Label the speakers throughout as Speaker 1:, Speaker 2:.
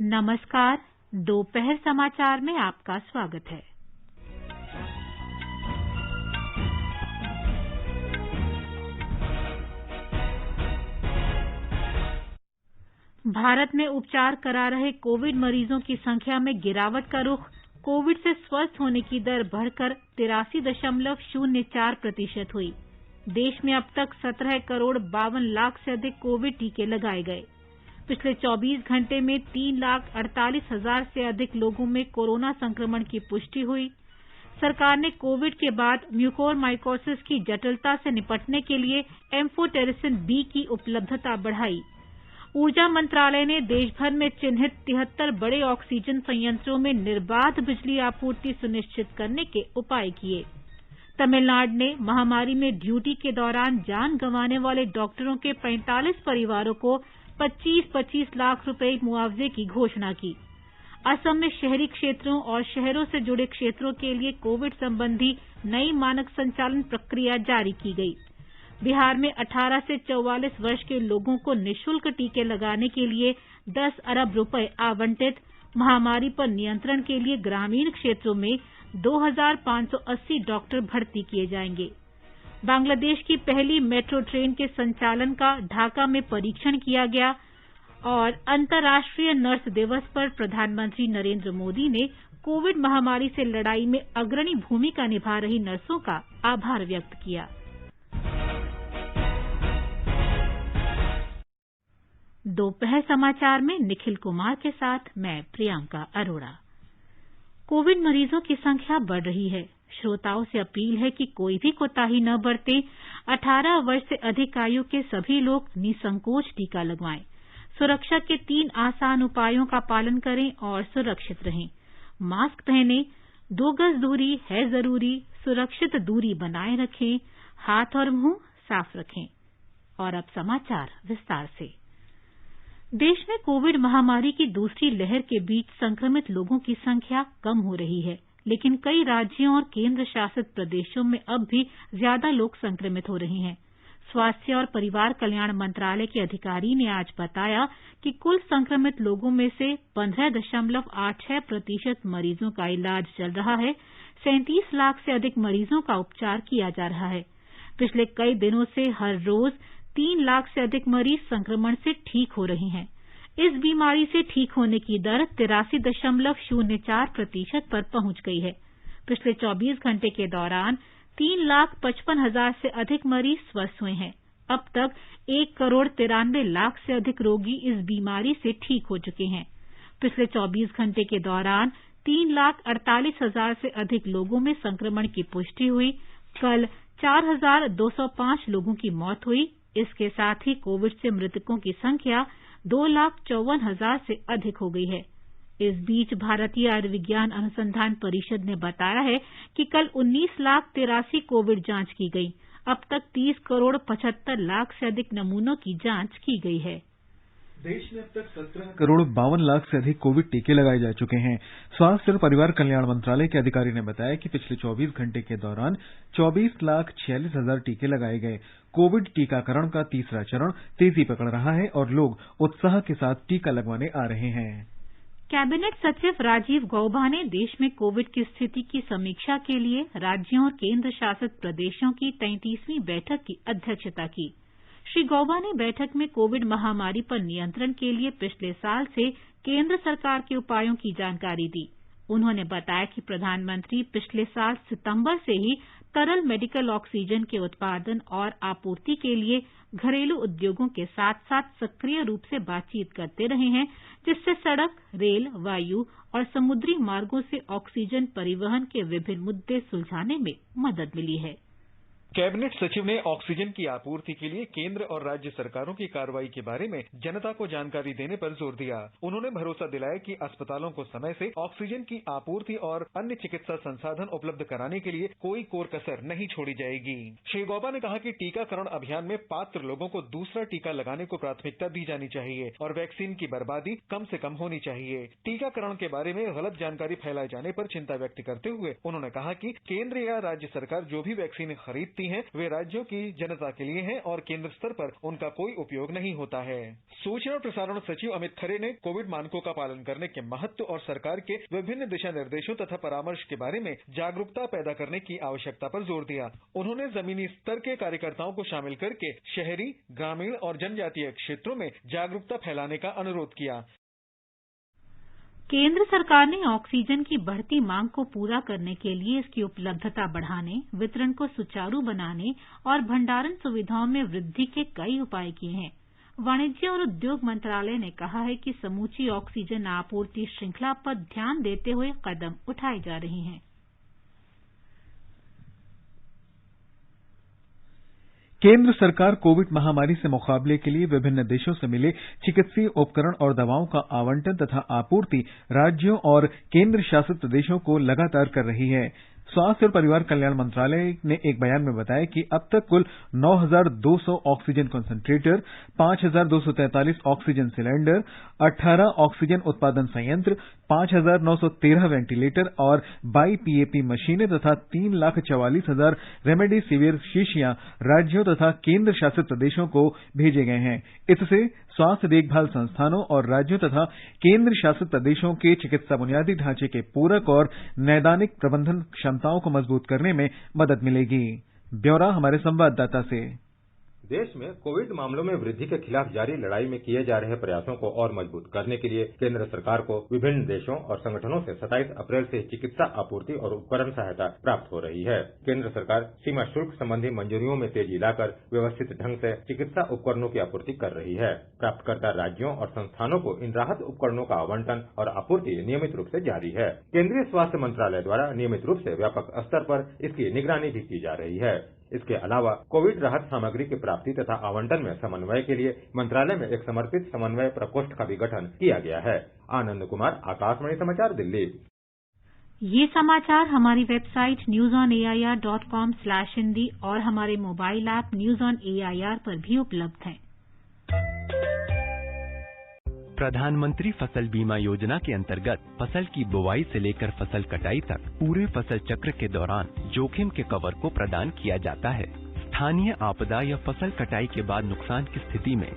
Speaker 1: नमस्कार। दोपहर समाचार में आपका स्वागत है। भारत में उपचार करा रहे कोविड मरीजों की संख्या में गिरावट का रुख, कोविड से स्वस्थ होने की दर बढ़कर 83.04% हुई। देश में अब तक 17,52,00,000 से अधिक कोविड टीके लगाए गए। पिछले 24 घंटे में 3,48,000 से अधिक लोगों में कोरोना संक्रमण की पुष्टि हुई। सरकार ने कोविड के बाद म्यूकोरमाइकोसिस की जटिलता से निपटने के लिए एम्फोटेरिसिन बी की उपलब्धता बढ़ाई। ऊर्जा मंत्रालय ने देश भर में चिन्हित 73 बड़े ऑक्सीजन संयंत्रों में निर्बाध बिजली आपूर्ति सुनिश्चित करने के उपाय किए। तमिलनाडु ने महामारी में ड्यूटी के दौरान जान गंवाने वाले डॉक्टरों के 45 परिवारों को 25-25 लाख रुपए मुआवजे की घोषणा की। असम में शहरी क्षेत्रों और शहरों से जुड़े क्षेत्रों के लिए कोविड संबंधी नई मानक संचालन प्रक्रिया जारी की गई। बिहार में 18 से 44 वर्ष के लोगों को निःशुल्क टीके लगाने के लिए 10 अरब रुपए आवंटित। महामारी पर नियंत्रण के लिए ग्रामीण क्षेत्रों में 2,580 डॉक्टर भर्ती किए जाएंगे। बांग्लादेश की पहली मेट्रो ट्रेन के संचालन का ढाका में परीक्षण किया गया और अंतर्राष्ट्रीय नर्स दिवस पर प्रधानमंत्री नरेंद्र मोदी ने कोविड महामारी से लड़ाई में अग्रणी भूमिका निभा रही नर्सों का आभार व्यक्त किया। दोपहर समाचार में निखिल कुमार के साथ मैं प्रियंका अरोड़ा। कोविड मरीजों की संख्या बढ़ रही है। श्रोताओं से अपील है कि कोई भी कोताही न बरतें। 18 वर्ष से अधिक आयु के सभी लोग निसंकोच टीका लगवाएं। सुरक्षा के 3 आसान उपायों का पालन करें और सुरक्षित रहें। मास्क पहनें, 2 गज दूरी है जरूरी, सुरक्षित दूरी बनाए रखें, हाथ और मुंह साफ रखें। और अब समाचार विस्तार से। देश में कोविड महामारी की दूसरी लहर के बीच संक्रमित लोगों की संख्या कम हो रही है, लेकिन कई राज्यों और केंद्र शासित प्रदेशों में अब भी ज्यादा लोग संक्रमित हो रहे हैं। स्वास्थ्य और परिवार कल्याण मंत्रालय के अधिकारी ने आज बताया कि कुल संक्रमित लोगों में से 15.86% मरीजों का इलाज चल रहा है। 37 लाख से अधिक मरीजों का उपचार किया जा रहा है। पिछले कई दिनों से हर रोज 3 लाख से अधिक मरीज संक्रमण से ठीक हो रहे हैं। इस बीमारी से ठीक होने की दर 83.04% पर पहुंच गई है। पिछले 24 घंटे के दौरान 3,55,000 से अधिक मरीज स्वस्थ हुए हैं। अब तक 1,93,00,000 से अधिक रोगी इस बीमारी से ठीक हो चुके हैं। पिछले 24 घंटे के दौरान 3,48,000 से अधिक लोगों में संक्रमण की पुष्टि हुई। कल 4,205 लोगों की मौत हुई। इसके साथ ही कोविड से मृतकों की संख्या 2,54,000 से अधिक हो गई है। इस बीच भारतीय आयुर्विज्ञान अनुसंधान परिषद ने बताया है कि कल 19,83,000 कोविड जांच की गई। अब तक 30,75,00,000 से अधिक नमूनों की जांच की गई है।
Speaker 2: देश में अब तक 17,52,00,000 से अधिक कोविड टीके लगाए जा चुके हैं। स्वास्थ्य और परिवार कल्याण मंत्रालय के अधिकारी ने बताया कि पिछले 24 घंटे के दौरान 24,46,000 टीके लगाए गए। कोविड टीकाकरण का तीसरा चरण तेजी पकड़ रहा है और लोग उत्साह के साथ टीका लगवाने आ रहे हैं।
Speaker 1: कैबिनेट सचिव राजीव गौबा ने देश में कोविड की स्थिति की समीक्षा के लिए राज्यों और केंद्र शासित प्रदेशों की 33वीं बैठक की अध्यक्षता की। श्री गौबा ने बैठक में कोविड महामारी पर नियंत्रण के लिए पिछले साल से केंद्र सरकार के उपायों की जानकारी दी। उन्होंने बताया कि प्रधानमंत्री पिछले साल सितंबर से ही तरल मेडिकल ऑक्सीजन के उत्पादन और आपूर्ति के लिए घरेलू उद्योगों के साथ साथ सक्रिय रूप से बातचीत करते रहे हैं, जिससे सड़क, रेल, वायु और समुद्री मार्गों से ऑक्सीजन परिवहन के विभिन्न मुद्दे सुलझाने में मदद मिली है।
Speaker 3: कैबिनेट सचिव ने ऑक्सीजन की आपूर्ति के लिए केंद्र और राज्य सरकारों की कार्रवाई के बारे में जनता को जानकारी देने पर जोर दिया। उन्होंने भरोसा दिलाया कि अस्पतालों को समय से ऑक्सीजन की आपूर्ति और अन्य चिकित्सा संसाधन उपलब्ध कराने के लिए कोई कोर कसर नहीं छोड़ी जाएगी। श्री गौबा ने कहा कि टीकाकरण अभियान में पात्र लोगों को दूसरा टीका लगाने को प्राथमिकता दी जानी चाहिए और वैक्सीन की बर्बादी कम से कम होनी चाहिए। टीकाकरण के बारे में गलत जानकारी फैलाए जाने पर चिंता व्यक्त करते हुए उन्होंने कहा कि केंद्र या राज्य सरकार जो भी वैक्सीन खरीदती मिलती हैं वे राज्यों की जनता के लिए हैं और केंद्र स्तर पर उनका कोई उपयोग नहीं होता है। सूचना और प्रसारण सचिव अमित खरे ने कोविड मानकों का पालन करने के महत्व और सरकार के विभिन्न दिशा निर्देशों तथा परामर्श के बारे में जागरूकता पैदा करने की आवश्यकता पर जोर दिया। उन्होंने जमीनी स्तर के कार्यकर्ताओं को शामिल करके शहरी, ग्रामीण और जनजातीय क्षेत्रों में जागरूकता फैलाने का अनुरोध किया।
Speaker 1: केंद्र सरकार ने ऑक्सीजन की बढ़ती मांग को पूरा करने के लिए इसकी उपलब्धता बढ़ाने, वितरण को सुचारू बनाने और भंडारण सुविधाओं में वृद्धि के कई उपाय किए हैं। वाणिज्य और उद्योग मंत्रालय ने कहा है कि समूची ऑक्सीजन आपूर्ति श्रृंखला पर ध्यान देते हुए कदम उठाए जा रहे हैं।
Speaker 2: केंद्र सरकार कोविड महामारी से मुकाबले के लिए विभिन्न देशों से मिले चिकित्सीय उपकरण और दवाओं का आवंटन तथा आपूर्ति राज्यों और केंद्र शासित प्रदेशों को लगातार कर रही है। स्वास्थ्य और परिवार कल्याण मंत्रालय ने एक बयान में बताया कि अब तक कुल 9,200 oxygen concentrator, 5,243 oxygen cylinder, 18 oxygen उत्पादन संयंत्र, 5,913 वेंटिलेटर और 22 पीएपी मशीनें तथा 3,44,000 रेमडेसिविर शीशियां राज्यों तथा केंद्र शासित प्रदेशों को भेजे गए हैं। इससे स्वास्थ्य देखभाल संस्थानों और राज्यों तथा केंद्र शासित प्रदेशों के चिकित्सा बुनियादी ढांचे के पूरक और नैदानिक प्रबंधन क्षमताओं को मजबूत करने में मदद मिलेगी। ब्यौरा हमारे संवाददाता से।
Speaker 4: देश में कोविड मामलों में वृद्धि के खिलाफ जारी लड़ाई में किए जा रहे प्रयासों को और मजबूत करने के लिए केंद्र सरकार को विभिन्न देशों और संगठनों से 27 अप्रैल से चिकित्सा आपूर्ति और उपकरण सहायता प्राप्त हो रही है। केंद्र सरकार सीमा शुल्क संबंधी मंजूरियों में तेजी लाकर व्यवस्थित ढंग से चिकित्सा उपकरणों की आपूर्ति कर रही है। प्राप्तकर्ता राज्यों और संस्थानों को इन राहत उपकरणों का आवंटन और आपूर्ति नियमित रूप से जारी है। केंद्रीय स्वास्थ्य मंत्रालय द्वारा नियमित रूप से व्यापक स्तर पर इसकी निगरानी भी की जा रही है। इसके अलावा कोविड राहत सामग्री की प्राप्ति तथा आवंटन में समन्वय के लिए मंत्रालय में एक समर्पित समन्वय प्रकोष्ठ का भी गठन किया गया है। आनंद कुमार, आकाशवाणी समाचार, दिल्ली।
Speaker 1: ये समाचार हमारी वेबसाइट newsonair.com/hindi और हमारे mobile app news on AIR पर भी उपलब्ध हैं।
Speaker 5: प्रधानमंत्री फसल बीमा योजना के अंतर्गत फसल की बुवाई से लेकर फसल कटाई तक पूरे फसल चक्र के दौरान जोखिम के कवर को प्रदान किया जाता है। स्थानीय आपदा या फसल कटाई के बाद नुकसान की स्थिति में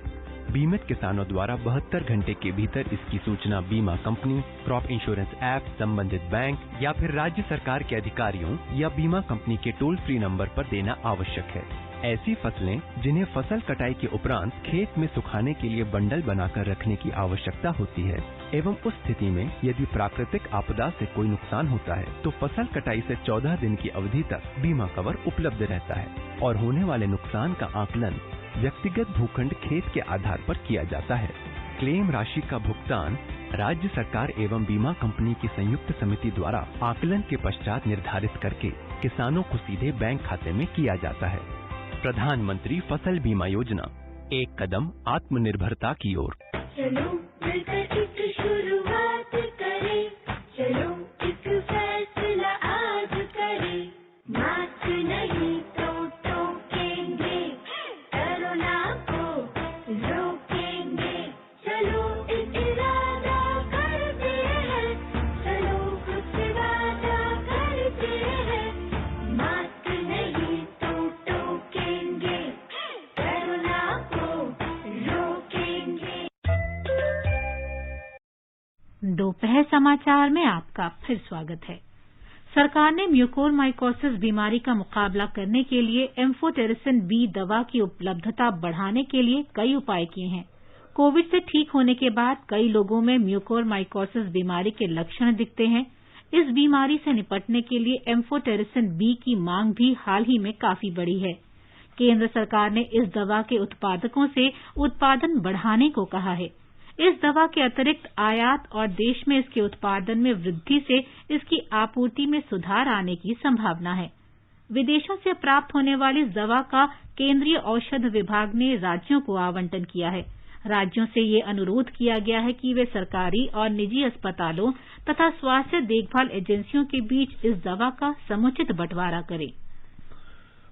Speaker 5: बीमित किसानों द्वारा 72 घंटे के भीतर इसकी सूचना बीमा कंपनी, क्रॉप इंश्योरेंस ऐप, संबंधित बैंक या फिर राज्य सरकार के अधिकारियों या बीमा कंपनी के टोल फ्री नंबर पर देना आवश्यक है। ऐसी फसलें जिन्हें फसल कटाई के उपरांत खेत में सुखाने के लिए बंडल बनाकर रखने की आवश्यकता होती है एवं उस स्थिति में यदि प्राकृतिक आपदा से कोई नुकसान होता है तो फसल कटाई से 14 दिन की अवधि तक बीमा कवर उपलब्ध रहता है और होने वाले नुकसान का आकलन व्यक्तिगत भूखंड खेत के आधार पर किया जाता है। क्लेम राशि का भुगतान राज्य सरकार एवं बीमा कंपनी की संयुक्त समिति द्वारा आकलन के पश्चात निर्धारित करके किसानों को सीधे बैंक खाते में किया जाता है। प्रधानमंत्री फसल बीमा योजना, एक कदम आत्मनिर्भरता की ओर।
Speaker 6: चलो मिलकर एक शुरुआत करें, चलो एक फैसला आज करें, मास्क नहीं तो टोकेंगे, कोरोना को रोकेंगे, चलो एक इरादा करते हैं, चलो कुछ वादा करते हैं, मास्क नहीं तो टोकेंगे, कोरोना को रोकेंगे।
Speaker 1: दोपहर समाचार में आपका फिर स्वागत है। सरकार ने म्यूकोरमाइकोसिस बीमारी का मुकाबला करने के लिए एम्फोटेरिसिन बी दवा की उपलब्धता बढ़ाने के लिए कई उपाय किए हैं। कोविड से ठीक होने के बाद कई लोगों में म्यूकोरमाइकोसिस बीमारी के लक्षण दिखते हैं। इस बीमारी से निपटने के लिए एम्फोटेरिसिन बी की मांग भी हाल ही में काफी बढ़ी है। केंद्र सरकार ने इस दवा के उत्पादकों से उत्पादन बढ़ाने को कहा है। इस दवा के अतिरिक्त आयात और देश में इसके उत्पादन में वृद्धि से इसकी आपूर्ति में सुधार आने की संभावना है। विदेशों से प्राप्त होने वाली इस दवा का केंद्रीय औषध विभाग ने राज्यों को आवंटन किया है। राज्यों से ये अनुरोध किया गया है कि वे सरकारी और निजी अस्पतालों तथा स्वास्थ्य देखभाल एजेंसियों के बीच इस दवा का समुचित बंटवारा करें।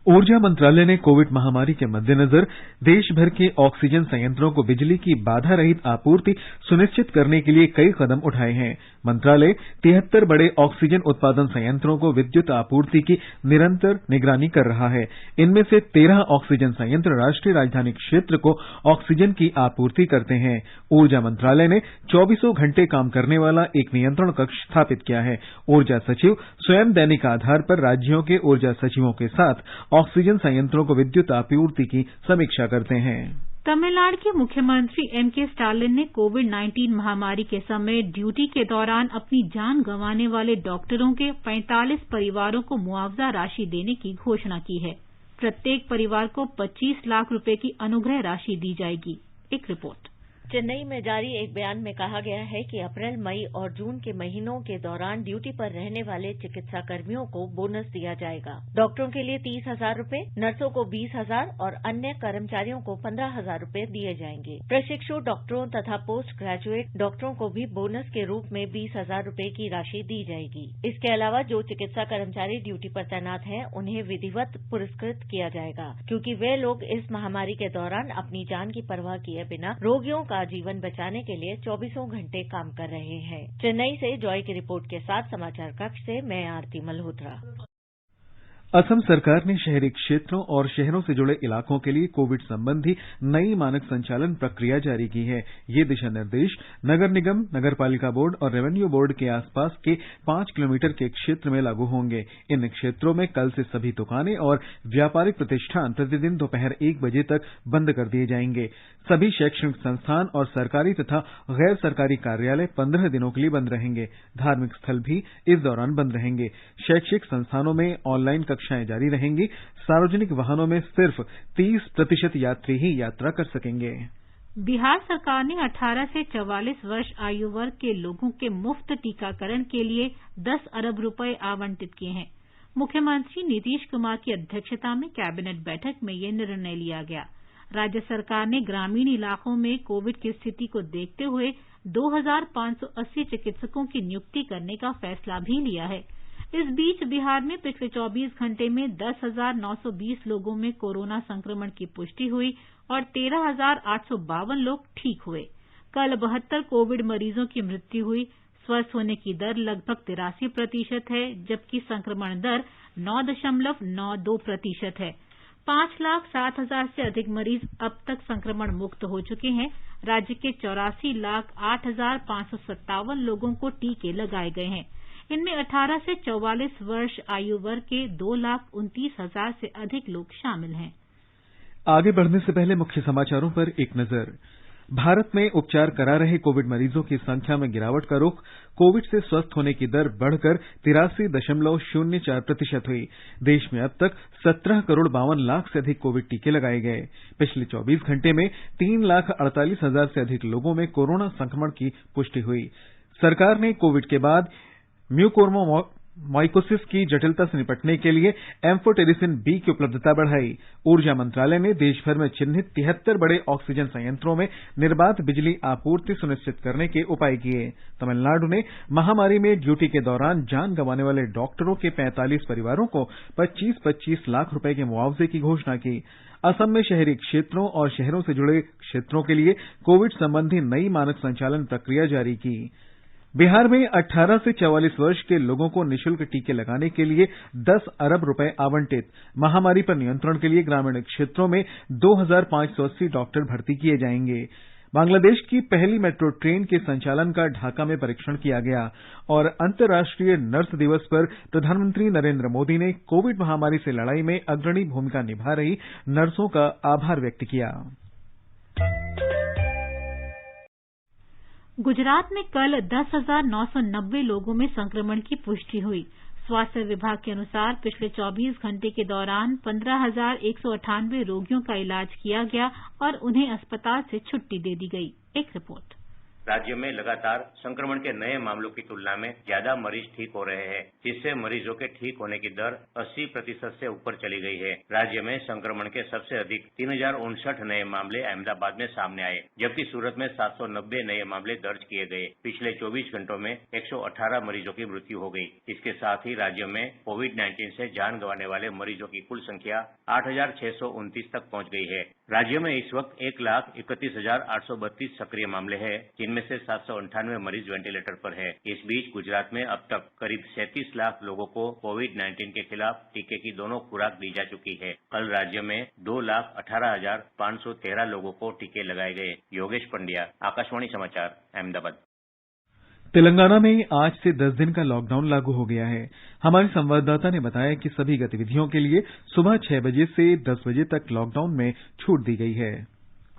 Speaker 2: ऊर्जा मंत्रालय ने कोविड महामारी के मद्देनजर देश भर के ऑक्सीजन संयंत्रों को बिजली की बाधा रहित आपूर्ति सुनिश्चित करने के लिए कई कदम उठाए हैं। मंत्रालय 73 बड़े ऑक्सीजन उत्पादन संयंत्रों को विद्युत आपूर्ति की निरंतर निगरानी कर रहा है। इनमें से 13 ऑक्सीजन संयंत्र राष्ट्रीय राजधानी क्षेत्र को ऑक्सीजन की आपूर्ति करते हैं। ऊर्जा मंत्रालय ने 24 घंटे काम करने वाला एक नियंत्रण कक्ष स्थापित किया है। ऊर्जा सचिव स्वयं दैनिक आधार पर राज्यों के ऊर्जा सचिवों के साथ ऑक्सीजन संयंत्रों को विद्युत आपूर्ति की समीक्षा करते हैं।
Speaker 1: तमिलनाडु के मुख्यमंत्री एम.के. स्टालिन ने कोविड-19 महामारी के समय ड्यूटी के दौरान अपनी जान गंवाने वाले डॉक्टरों के 45 परिवारों को मुआवजा राशि देने की घोषणा की है। प्रत्येक परिवार को 25 लाख रुपए की अनुग्रह राशि दी जाएगी। एक रिपोर्ट।
Speaker 7: चेन्नई में जारी एक बयान में कहा गया है कि अप्रैल, मई और जून के महीनों के दौरान ड्यूटी पर रहने वाले चिकित्सा कर्मियों को बोनस दिया जाएगा। डॉक्टरों के लिए 30,000 रुपए, नर्सों को 20,000 और अन्य कर्मचारियों को 15,000 रुपए दिए जाएंगे। प्रशिक्षु डॉक्टरों तथा पोस्ट ग्रेजुएट डॉक्टरों को भी बोनस के रूप में 20,000 रुपए की राशि दी जाएगी। इसके अलावा जो चिकित्सा कर्मचारी ड्यूटी पर तैनात हैं, उन्हें विधिवत पुरस्कृत किया जाएगा, क्योंकि वे लोग इस महामारी के दौरान अपनी जान की परवाह किए बिना रोगियों का जीवन बचाने के लिए 24 घंटे काम कर रहे हैं। चेन्नई से जॉय की रिपोर्ट के साथ समाचार कक्ष से मैं आरती मल्होत्रा।
Speaker 2: असम सरकार ने शहरी क्षेत्रों और शहरों से जुड़े इलाकों के लिए कोविड संबंधी नई मानक संचालन प्रक्रिया जारी की है। ये दिशा निर्देश नगर निगम, नगरपालिका बोर्ड और रेवेन्यू बोर्ड के आसपास के 5 किलोमीटर के क्षेत्र में लागू होंगे। इन क्षेत्रों में कल से सभी दुकानें और व्यापारिक प्रतिष्ठान प्रतिदिन दोपहर 1 बजे तक बंद कर दिए जाएंगे। सभी शैक्षणिक संस्थान और सरकारी तथा गैर सरकारी कार्यालय 15 दिनों के लिए बंद रहेंगे। धार्मिक स्थल भी इस दौरान बंद रहेंगे। शैक्षिक संस्थानों में ऑनलाइन कक्षाएं जारी रहेंगी। सार्वजनिक वाहनों में सिर्फ 30% यात्री ही यात्रा कर सकेंगे।
Speaker 1: बिहार सरकार ने 18 से 44 वर्ष आयु वर्ग के लोगों के मुफ्त टीकाकरण के लिए 10 अरब रुपए आवंटित किए हैं। मुख्यमंत्री नीतीश कुमार की अध्यक्षता में कैबिनेट बैठक में यह निर्णय लिया गया। राज्य सरकार ने ग्रामीण इलाकों में कोविड की स्थिति को देखते हुए 2,580 चिकित्सकों की नियुक्ति करने का फैसला भी लिया है। इस बीच बिहार में पिछले 24 घंटे में 10,920 लोगों में कोरोना संक्रमण की पुष्टि हुई और 13,852 लोग ठीक हुए। कल 72 कोविड मरीजों की मृत्यु हुई। स्वस्थ होने की दर लगभग 83% है, जबकि संक्रमण दर 9.92% है। 5,07,000 से अधिक मरीज अब तक संक्रमण मुक्त हो चुके हैं। राज्य के 84,08,557 लोगों को टीके लगाए गए हैं। इनमें 18 से 44 वर्ष आयु वर्ग के 2,29,000 से अधिक लोग शामिल हैं।
Speaker 2: आगे बढ़ने से पहले मुख्य समाचारों पर एक नजर। भारत में उपचार करा रहे कोविड मरीजों की संख्या में गिरावट का रुख। कोविड से स्वस्थ होने की दर बढ़कर 83.04% हुई। देश में अब तक 17 करोड़ 52 लाख से अधिक कोविड टीके लगाए गए। पिछले 24 घंटे में 3,48,000 से अधिक लोगों में कोरोना संक्रमण की पुष्टि हुई। सरकार ने कोविड के बाद म्यूकोरमाइकोसिस की जटिलता से निपटने के लिए एम्फोटेरिसिन बी की उपलब्धता बढ़ाई। ऊर्जा मंत्रालय ने देश भर में चिन्हित 73 बड़े ऑक्सीजन संयंत्रों में निर्बाध बिजली आपूर्ति सुनिश्चित करने के उपाय किए। तमिलनाडु ने महामारी में ड्यूटी के दौरान जान गंवाने वाले डॉक्टरों के 45 परिवारों को 25-25 लाख रुपए के मुआवजे की घोषणा की। असम में शहरी क्षेत्रों और शहरों से जुड़े क्षेत्रों के लिए कोविड संबंधी नई मानक संचालन प्रक्रिया जारी की। बिहार में 18 से 44 वर्ष के लोगों को निःशुल्क टीके लगाने के लिए 10 अरब रुपए आवंटित। महामारी पर नियंत्रण के लिए ग्रामीण क्षेत्रों में 2,580 डॉक्टर भर्ती किए जाएंगे। बांग्लादेश की पहली मेट्रो ट्रेन के संचालन का ढाका में परीक्षण किया गया और अंतर्राष्ट्रीय नर्स दिवस पर प्रधानमंत्री नरेंद्र मोदी ने कोविड महामारी से लड़ाई में अग्रणी भूमिका निभा रही नर्सों का आभार व्यक्त किया।
Speaker 1: गुजरात में कल 10,990 लोगों में संक्रमण की पुष्टि हुई। स्वास्थ्य विभाग के अनुसार पिछले 24 घंटे के दौरान 15,198 रोगियों का इलाज किया गया और उन्हें अस्पताल से छुट्टी दे दी गई। एक रिपोर्ट।
Speaker 8: राज्य में लगातार संक्रमण के नए मामलों की तुलना में ज्यादा मरीज ठीक हो रहे हैं, जिससे मरीजों के ठीक होने की दर 80% से ऊपर चली गई है। राज्य में संक्रमण के सबसे अधिक 3059 नए मामले अहमदाबाद में सामने आए, जबकि सूरत में 790 नए मामले दर्ज किए गए। पिछले 24 घंटों में 118 मरीजों की मृत्यु हो गई। इसके साथ ही राज्य में कोविड-19 से जान गंवाने वाले मरीजों की कुल संख्या 8,629 तक पहुंच गई है। राज्य में इस वक्त 1,31,832 सक्रिय मामले हैं, जिनमें से 798 मरीज वेंटिलेटर पर है। इस बीच गुजरात में अब तक करीब 37 लाख लोगों को कोविड-19 के खिलाफ टीके की दोनों खुराक दी जा चुकी है। कल राज्य में 2,18,513 लोगों को टीके लगाए गए। योगेश पंड्या, आकाशवाणी समाचार, अहमदाबाद।
Speaker 2: तेलंगाना में आज से 10 दिन का लॉकडाउन लागू हो गया है। हमारे संवाददाता ने बताया कि सभी गतिविधियों के लिए सुबह 6 बजे से 10 बजे तक लॉकडाउन में छूट दी गई है।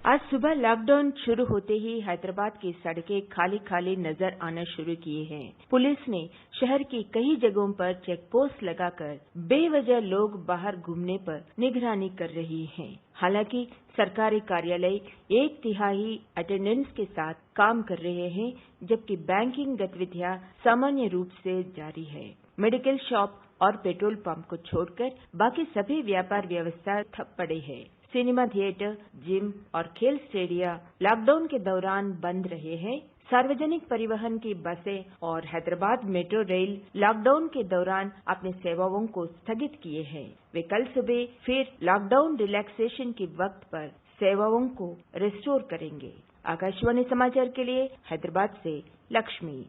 Speaker 9: आज सुबह लॉकडाउन शुरू होते ही हैदराबाद की सड़कें खाली खाली नजर आना शुरू किए हैं। पुलिस ने शहर की कई जगहों पर चेक पोस्ट लगाकर बेवजह लोग बाहर घूमने पर निगरानी कर रही है। हालांकि सरकारी कार्यालय 1/3 अटेंडेंस के साथ काम कर रहे हैं, जबकि बैंकिंग गतिविधियां सामान्य रूप से जारी है। मेडिकल शॉप और पेट्रोल पंप को छोड़कर बाकी सभी व्यापार व्यवस्था ठप पड़े हैं। सिनेमा थिएटर, जिम और खेल स्टेडियम लॉकडाउन के दौरान बंद रहे हैं। सार्वजनिक परिवहन की बसें और हैदराबाद मेट्रो रेल लॉकडाउन के दौरान अपनी सेवाओं को स्थगित किए हैं। वे कल सुबह फिर लॉकडाउन रिलैक्सेशन के वक्त पर सेवाओं को रिस्टोर करेंगे। आकाशवाणी समाचार के लिए हैदराबाद से लक्ष्मी।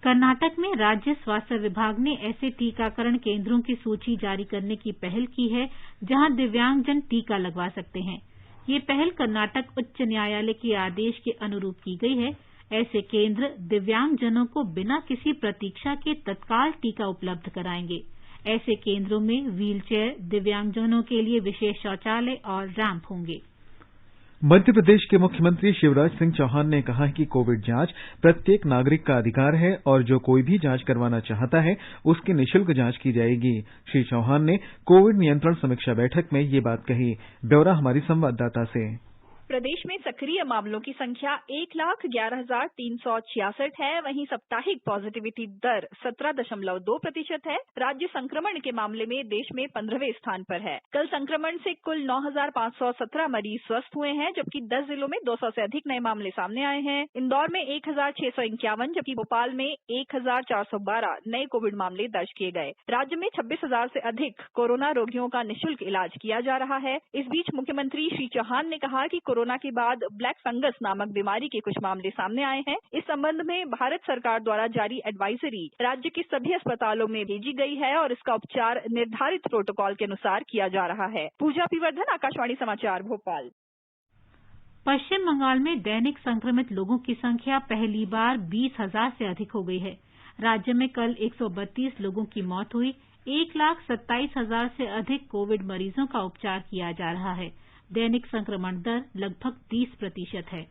Speaker 1: कर्नाटक में राज्य स्वास्थ्य विभाग ने ऐसे टीकाकरण केंद्रों की सूची जारी करने की पहल की है, जहां दिव्यांगजन टीका लगवा सकते हैं। ये पहल कर्नाटक उच्च न्यायालय के आदेश के अनुरूप की गई है। ऐसे केंद्र दिव्यांगजनों को बिना किसी प्रतीक्षा के तत्काल टीका उपलब्ध कराएंगे। ऐसे केंद्रों में व्हीलचेयर, दिव्यांगजनों के लिए विशेष शौचालय और रैंप होंगे।
Speaker 2: मध्य प्रदेश के मुख्यमंत्री शिवराज सिंह चौहान ने कहा है कि कोविड जांच प्रत्येक नागरिक का अधिकार है और जो कोई भी जांच करवाना चाहता है उसकी निःशुल्क जांच की जाएगी। श्री चौहान ने कोविड नियंत्रण समीक्षा बैठक में ये बात कही। ब्यौरा हमारी संवाददाता से।
Speaker 10: प्रदेश में सक्रिय मामलों की संख्या 1,11,366 है। वहीं साप्ताहिक पॉजिटिविटी दर 17.2% है। राज्य संक्रमण के मामले में देश में 15वें स्थान पर है। कल संक्रमण से कुल 9,517 मरीज स्वस्थ हुए हैं, जबकि 10 जिलों में 200 से अधिक नए मामले सामने आए हैं। इंदौर में 1,651 जबकि भोपाल में 1,412 नए कोविड मामले दर्ज किए गए। राज्य में 26,000 से अधिक कोरोना रोगियों का निःशुल्क इलाज किया जा रहा है। इस बीच मुख्यमंत्री श्री चौहान ने कहा कि कोरोना के बाद ब्लैक फंगस नामक बीमारी के कुछ मामले सामने आए हैं। इस संबंध में भारत सरकार द्वारा जारी एडवाइजरी राज्य के सभी अस्पतालों में भेजी गई है और इसका उपचार निर्धारित प्रोटोकॉल के अनुसार किया जा रहा है। पूजा पीवर्धन, आकाशवाणी समाचार, भोपाल।
Speaker 1: पश्चिम बंगाल में दैनिक संक्रमित लोगों की संख्या पहली बार 20,000 से अधिक हो गई है। राज्य में कल 132 लोगों की मौत हुई। 1,27,000 से अधिक कोविड मरीजों का उपचार किया जा रहा है। दैनिक संक्रमण दर लगभग 30% है।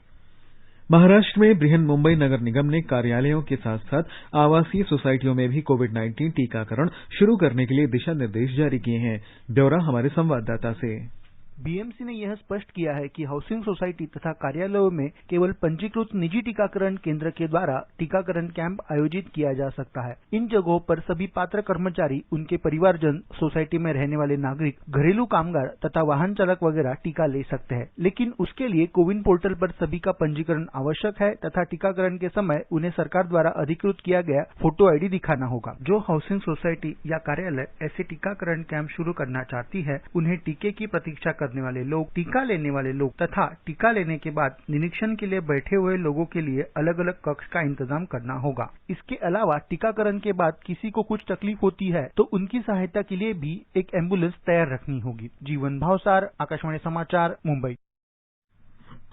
Speaker 2: महाराष्ट्र में बृहन मुंबई नगर निगम ने कार्यालयों के साथ साथ आवासीय सोसाइटियों में भी कोविड-19 टीकाकरण शुरू करने के लिए दिशा निर्देश जारी किए हैं। ब्यौरा हमारे संवाददाता से।
Speaker 11: बीएमसी ने यह स्पष्ट किया है कि हाउसिंग सोसाइटी तथा कार्यालयों में केवल पंजीकृत निजी टीकाकरण केंद्र के द्वारा टीकाकरण कैंप आयोजित किया जा सकता है। इन जगहों पर सभी पात्र कर्मचारी, उनके परिवारजन, सोसाइटी में रहने वाले नागरिक, घरेलू कामगार तथा वाहन चालक वगैरह टीका ले सकते हैं, लेकिन उसके लिए कोविन पोर्टल पर सभी का पंजीकरण आवश्यक है तथा टीकाकरण के समय उन्हें सरकार द्वारा अधिकृत किया गया फोटो आईडी दिखाना होगा। जो हाउसिंग सोसाइटी या कार्यालय ऐसे टीकाकरण कैंप शुरू करना चाहती है, उन्हें टीके की प्रतीक्षा करने वाले लोग, टीका लेने वाले लोग तथा टीका लेने के बाद निरीक्षण के लिए बैठे हुए लोगों के लिए अलग अलग कक्ष का इंतजाम करना होगा। इसके अलावा टीकाकरण के बाद किसी को कुछ तकलीफ होती है तो उनकी सहायता के लिए भी एक एम्बुलेंस तैयार रखनी होगी। जीवन भावसार, आकाशवाणी समाचार, मुंबई।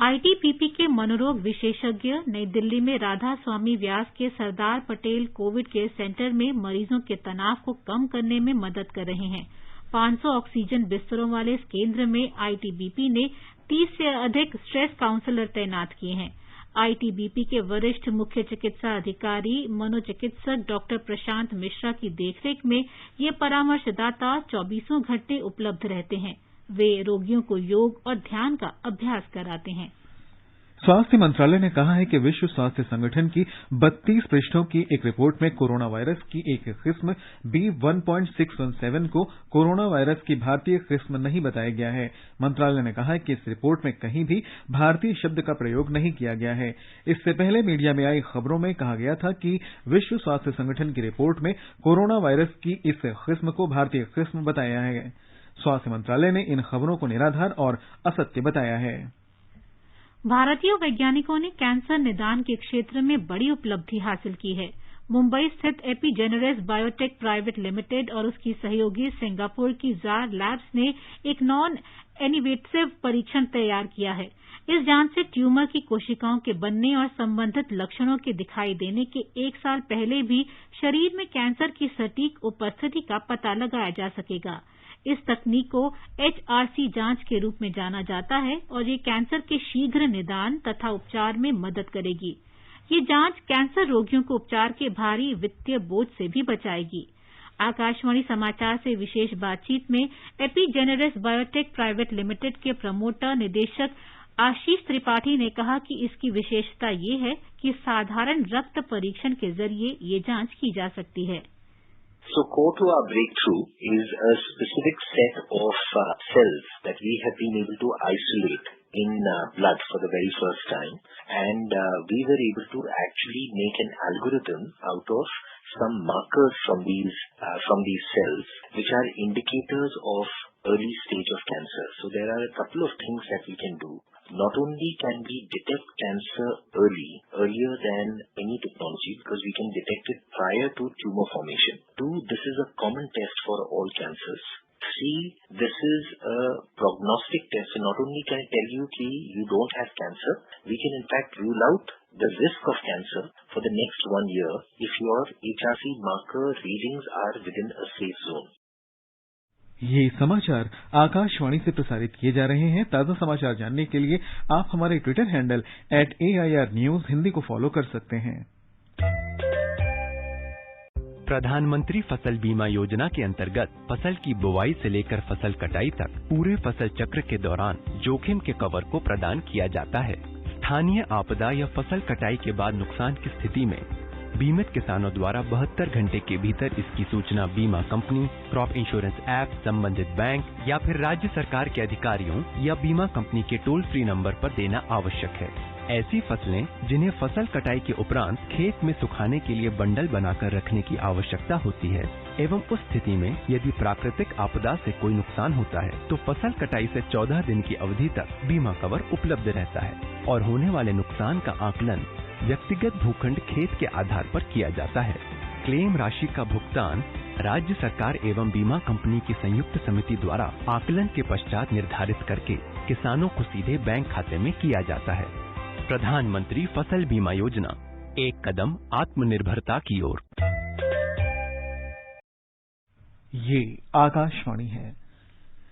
Speaker 1: आईटीबीपी के मनोरोग विशेषज्ञ नई दिल्ली में राधा स्वामी व्यास के Sardar Patel Covid care centre में मरीजों के तनाव को कम करने में मदद कर रहे हैं। 500 ऑक्सीजन बिस्तरों वाले इस केंद्र में आईटीबीपी ने 30 से अधिक स्ट्रेस काउंसलर तैनात किए हैं। आईटीबीपी के वरिष्ठ मुख्य चिकित्सा अधिकारी मनोचिकित्सक डॉक्टर प्रशांत मिश्रा की देखरेख में ये परामर्शदाता 24 घंटे उपलब्ध रहते हैं। वे रोगियों को योग और ध्यान का अभ्यास कराते हैं।
Speaker 2: स्वास्थ्य मंत्रालय ने कहा है कि विश्व स्वास्थ्य संगठन की 32 पृष्ठों की एक रिपोर्ट में कोरोना वायरस की एक किस्म B1.617 को कोरोना वायरस की भारतीय किस्म नहीं बताया गया है। मंत्रालय ने कहा है कि इस रिपोर्ट में कहीं भी भारतीय शब्द का प्रयोग नहीं किया गया है। इससे पहले मीडिया में आई खबरों में कहा गया था कि विश्व स्वास्थ्य संगठन की रिपोर्ट में कोरोना वायरस की इस किस्म को भारतीय किस्म बताया है। स्वास्थ्य मंत्रालय ने इन खबरों को निराधार और असत्य बताया है।
Speaker 1: भारतीय वैज्ञानिकों ने कैंसर निदान के क्षेत्र में बड़ी उपलब्धि हासिल की है। मुंबई स्थित एपिजेनेरेस बायोटेक प्राइवेट लिमिटेड और उसकी सहयोगी सिंगापुर की जार लैब्स ने एक नॉन इनवेसिव परीक्षण तैयार किया है। इस जांच से ट्यूमर की कोशिकाओं के बनने और संबंधित लक्षणों के दिखाई देने के 1 साल पहले भी शरीर में कैंसर की सटीक उपस्थिति का पता लगाया जा सकेगा। इस तकनीक को HRC जांच के रूप में जाना जाता है और ये कैंसर के शीघ्र निदान तथा उपचार में मदद करेगी। ये जांच कैंसर रोगियों को उपचार के भारी वित्तीय बोझ से भी बचाएगी। आकाशवाणी समाचार से विशेष बातचीत में एपिजेनेरेस बायोटेक प्राइवेट लिमिटेड के प्रमोटर निदेशक आशीष त्रिपाठी ने कहा कि इसकी विशेषता ये है कि साधारण रक्त परीक्षण के जरिए ये जांच की जा सकती है।
Speaker 12: So core to our breakthrough is a specific set of cells that we have been able to isolate in blood for the very first time, and we were able to actually make an algorithm out of some markers from these cells, which are indicators of early stage of cancer. So there are a couple of things that we can do. Not only can we detect cancer earlier than any technology, because we can detect it prior to tumor formation. 2, this is a common test for all cancers. 3, this is a prognostic test. So not only can it tell you that you don't have cancer, we can in fact rule out the risk of cancer for the next 1 year if your HRC marker readings are within a safe zone.
Speaker 2: ये समाचार आकाशवाणी से प्रसारित किए जा रहे हैं। ताज़ा समाचार जानने के लिए आप हमारे Twitter handle @AIR News Hindi को फॉलो कर सकते हैं।
Speaker 5: प्रधानमंत्री फसल बीमा योजना के अंतर्गत फसल की बुवाई से लेकर फसल कटाई तक पूरे फसल चक्र के दौरान जोखिम के कवर को प्रदान किया जाता है। स्थानीय आपदा या फसल कटाई के बाद नुकसान की स्थिति में बीमित किसानों द्वारा 72 घंटे के भीतर इसकी सूचना बीमा कंपनी, क्रॉप इंश्योरेंस ऐप, संबंधित बैंक या फिर राज्य सरकार के अधिकारियों या बीमा कंपनी के टोल फ्री नंबर पर देना आवश्यक है। ऐसी फसलें जिन्हें फसल कटाई के उपरांत खेत में सुखाने के लिए बंडल बनाकर रखने की आवश्यकता होती है एवं उस स्थिति में यदि प्राकृतिक आपदा से कोई नुकसान होता है तो फसल कटाई से 14 दिन की अवधि तक बीमा कवर उपलब्ध रहता है और होने वाले नुकसान का आकलन व्यक्तिगत भूखंड खेत के आधार पर किया जाता है। क्लेम राशि का भुगतान राज्य सरकार एवं बीमा कंपनी की संयुक्त समिति द्वारा आकलन के पश्चात निर्धारित करके किसानों को सीधे बैंक खाते में किया जाता है। प्रधानमंत्री फसल बीमा योजना, एक कदम आत्मनिर्भरता की ओर।
Speaker 2: ये आकाशवाणी है।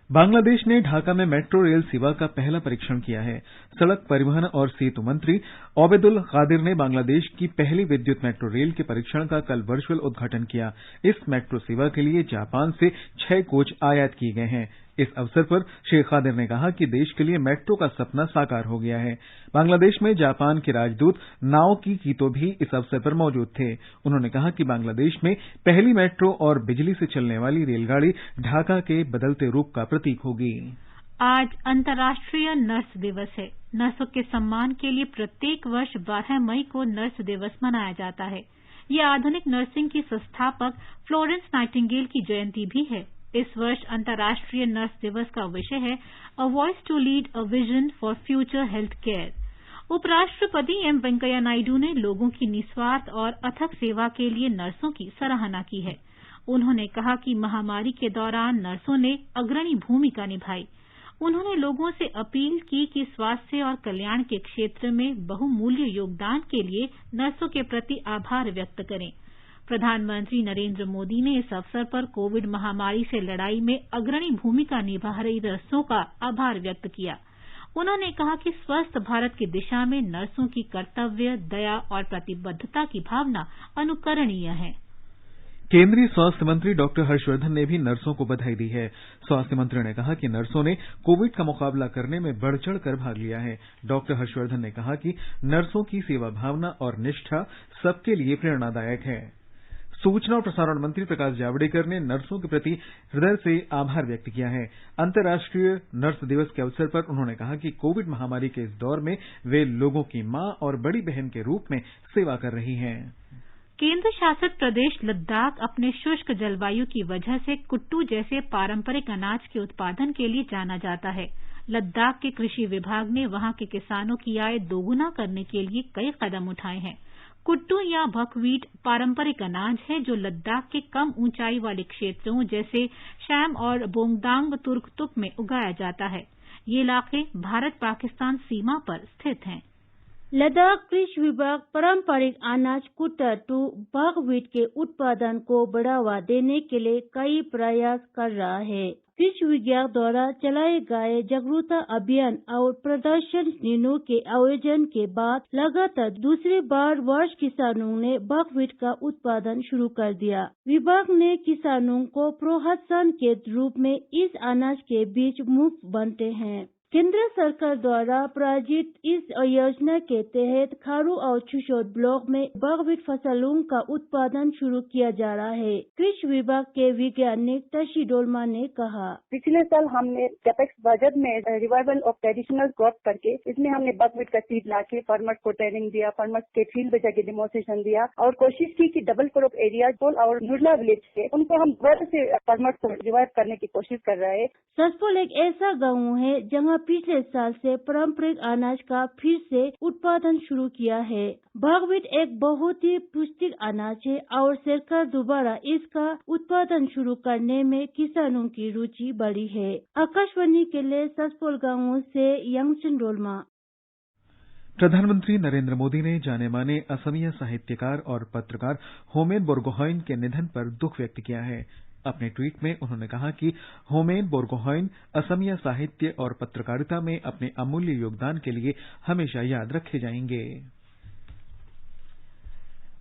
Speaker 2: बांग्लादेश ने ढाका में मेट्रो रेल सेवा का पहला परीक्षण किया है। सड़क परिवहन और सेतु मंत्री ओबेदुल कादिर ने बांग्लादेश की पहली विद्युत मेट्रो रेल के परीक्षण का कल वर्चुअल उद्घाटन किया। इस मेट्रो सेवा के लिए जापान से 6 कोच आयात किए गए हैं। इस अवसर पर श्री कादिर ने कहा कि देश के लिए मेट्रो का सपना साकार हो गया है। बांग्लादेश में जापान के राजदूत नाओकी कीतो भी इस अवसर पर मौजूद थे। उन्होंने कहा कि बांग्लादेश में पहली मेट्रो और बिजली से चलने वाली रेलगाड़ी ढाका के बदलते रूप का प्रतीक होगी।
Speaker 1: आज अंतर्राष्ट्रीय नर्स दिवस है। नर्सों के सम्मान के लिए प्रत्येक वर्ष 12 मई को नर्स दिवस मनाया जाता है। ये आधुनिक नर्सिंग की संस्थापक फ्लोरेंस नाइटिंगेल की जयंती भी है। इस वर्ष अंतर्राष्ट्रीय नर्स दिवस का विषय है a voice to lead a vision for future health care. उपराष्ट्रपति एम वेंकैया नायडू ने लोगों की निस्वार्थ और अथक सेवा के लिए नर्सों की सराहना की है। उन्होंने कहा कि महामारी के दौरान नर्सों ने अग्रणी भूमिका निभाई। उन्होंने लोगों से अपील की कि स्वास्थ्य और कल्याण के क्षेत्र में बहुमूल्य योगदान के लिए नर्सों के प्रति आभार व्यक्त करें। प्रधानमंत्री नरेंद्र मोदी ने इस अवसर पर कोविड महामारी से लड़ाई में अग्रणी भूमिका निभा रही नर्सों का आभार व्यक्त किया। उन्होंने कहा कि स्वस्थ भारत की दिशा में नर्सों की कर्तव्य, दया और प्रतिबद्धता की भावना अनुकरणीय है।
Speaker 2: केंद्रीय स्वास्थ्य मंत्री डॉक्टर हर्षवर्धन ने भी नर्सों को बधाई दी है। स्वास्थ्य मंत्री ने कहा कि नर्सों ने कोविड का मुकाबला करने में बढ़ चढ़कर भाग लिया है। डॉक्टर हर्षवर्धन ने कहा कि नर्सों की सेवा भावना और निष्ठा सबके लिए प्रेरणादायक है। सूचना और प्रसारण मंत्री प्रकाश जावड़ेकर ने नर्सों के प्रति हृदय से आभार व्यक्त किया है। अंतर्राष्ट्रीय नर्स दिवस के अवसर पर उन्होंने कहा कि कोविड महामारी के इस दौर में वे लोगों की मां और बड़ी बहन के रूप में सेवा कर रही हैं।
Speaker 1: केंद्र शासित प्रदेश लद्दाख अपने शुष्क जलवायु की वजह से कुट्टू जैसे पारंपरिक अनाज के उत्पादन के लिए जाना जाता है। लद्दाख के कृषि विभाग ने वहां के किसानों की आय दोगुना करने के लिए कई कदम उठाए हैं। कुट्टू या बकव्हीट पारंपरिक अनाज है जो लद्दाख के कम ऊंचाई वाले क्षेत्रों जैसे शैम और बोंगदांग तुर्कतुक में उगाया जाता है। ये इलाके भारत पाकिस्तान सीमा पर स्थित हैं।
Speaker 13: लद्दाख कृषि विभाग पारंपरिक अनाज कुट्टू बकव्हीट के उत्पादन को बढ़ावा देने के लिए कई प्रयास कर रहा है। कृषि विभाग द्वारा चलाए गए जागरूकता अभियान और प्रदर्शन दिनों के आयोजन के बाद लगातार दूसरी बार वर्ष किसानों ने बकव्हीट का उत्पादन शुरू कर दिया। विभाग ने किसानों को प्रोत्साहन के रूप में इस अनाज के बीज मुफ्त बांटे हैं। केंद्र सरकार द्वारा प्रायोजित इस योजना के तहत खारू और चुशोद ब्लॉक में बकव्हीट फसलों का उत्पादन शुरू किया जा रहा है। कृषि विभाग के वैज्ञानिक तशी डोलमा ने कहा,
Speaker 14: पिछले साल हमने कैपेक्स बजट में रिवाइवल ऑफ ट्रेडिशनल क्रॉप करके इसमें हमने बकव्हीट का सीड लाके फार्मर्स को ट्रेनिंग दिया, फार्मर्स के फील्ड में जाके डेमोन्स्ट्रेशन दिया और कोशिश की कि डबल क्रॉप एरिया और नुरला विलेज के उनको हम दोबारा से फार्मर्स को रिवाइव करने की कोशिश कर रहे हैं।
Speaker 13: ससपोल एक ऐसा गाँव है जहाँ पिछले साल से पारंपरिक अनाज का फिर से उत्पादन शुरू किया है। बकव्हीट एक बहुत ही पौष्टिक अनाज है और सरकार दोबारा इसका उत्पादन शुरू करने में किसानों की रुचि बढ़ी है। आकाशवाणी के लिए ससपोल गाँव से यांगचन डोलमा।
Speaker 2: प्रधानमंत्री नरेंद्र मोदी ने जाने माने असमिया साहित्यकार और पत्रकार होमेन बोरगोहाइन के निधन पर दुख व्यक्त किया है। अपने ट्वीट में उन्होंने कहा कि होमेन बोरगोहाइन असमिया साहित्य और पत्रकारिता में अपने अमूल्य योगदान के लिए हमेशा याद रखे जाएंगे।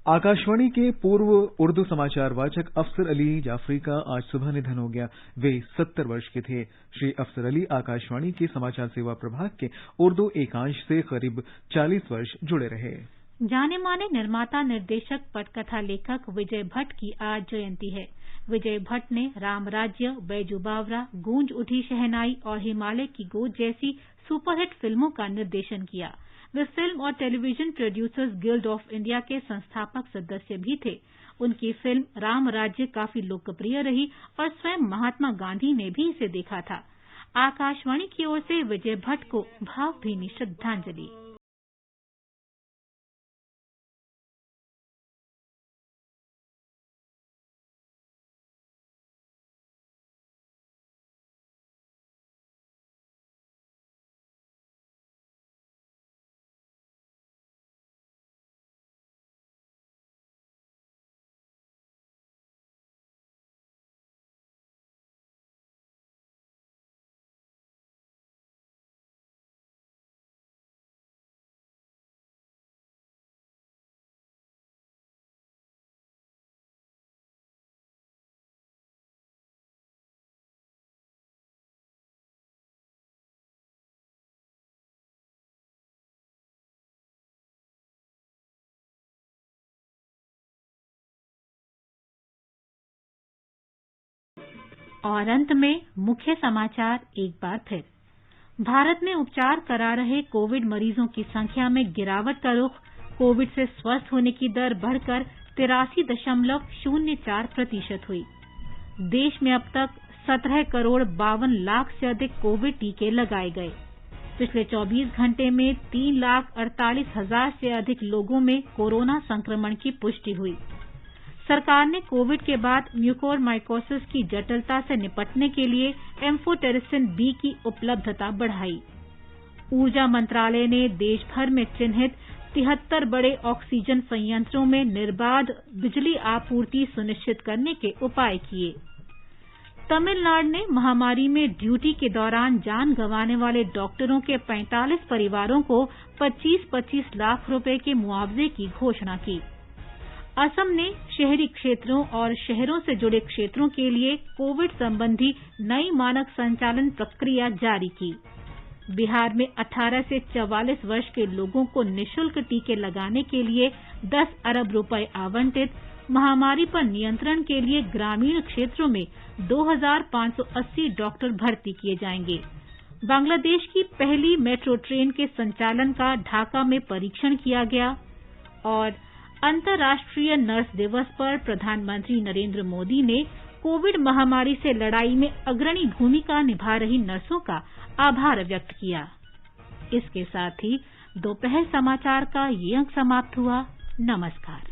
Speaker 2: आकाशवाणी के पूर्व उर्दू समाचार वाचक अफसर अली जाफरी का आज सुबह निधन हो गया। वे 70 वर्ष के थे। श्री अफसर अली आकाशवाणी के समाचार सेवा प्रभाग के उर्दू एकांश से करीब 40 वर्ष जुड़े रहे।
Speaker 1: जाने माने निर्माता निर्देशक पटकथा लेखक विजय भट्ट की आज जयंती है। विजय भट्ट ने राम राज्य, बैजू बावरा, गूंज उठी शहनाई और हिमालय की गोद जैसी सुपरहिट फिल्मों का निर्देशन किया। वे फिल्म और television producers guild of India के संस्थापक सदस्य भी थे। उनकी फिल्म राम राज्य काफी लोकप्रिय रही और स्वयं महात्मा गांधी ने भी इसे देखा था। आकाशवाणी की ओर से विजय भट्ट को भावभीनी श्रद्धांजलि। और अंत में मुख्य समाचार एक बार फिर। भारत में उपचार करा रहे कोविड मरीजों की संख्या में गिरावट का रुख। कोविड से स्वस्थ होने की दर बढ़कर 83.04% हुई। देश में अब तक 17 करोड़ 52 लाख से अधिक कोविड टीके लगाए गए। पिछले 24 घंटे में 3,48,000 से अधिक लोगों में कोरोना संक्रमण की पुष्टि हुई। सरकार ने कोविड के बाद म्यूकोरमाइकोसिस की जटिलता से निपटने के लिए एम्फोटेरिसिन बी की उपलब्धता बढ़ाई। ऊर्जा मंत्रालय ने देश भर में चिन्हित 73 बड़े ऑक्सीजन संयंत्रों में निर्बाध बिजली आपूर्ति सुनिश्चित करने के उपाय किए। तमिलनाडु ने महामारी में ड्यूटी के दौरान जान गंवाने वाले डॉक्टरों के 45 परिवारों को 25-25 लाख रुपए के मुआवजे की घोषणा की। असम ने शहरी क्षेत्रों और शहरों से जुड़े क्षेत्रों के लिए कोविड संबंधी नई मानक संचालन प्रक्रिया जारी की। बिहार में 18 से 44 वर्ष के लोगों को निःशुल्क टीके लगाने के लिए 10 अरब रुपए आवंटित। महामारी पर नियंत्रण के लिए ग्रामीण क्षेत्रों में 2580 डॉक्टर भर्ती किए जाएंगे। बांग्लादेश की पहली मेट्रो ट्रेन के संचालन का ढाका में परीक्षण किया गया। और अंतर्राष्ट्रीय नर्स दिवस पर प्रधानमंत्री नरेंद्र मोदी ने कोविड महामारी से लड़ाई में अग्रणी भूमिका निभा रही नर्सों का आभार व्यक्त किया। इसके साथ ही दोपहर समाचार का ये अंक समाप्त हुआ। नमस्कार।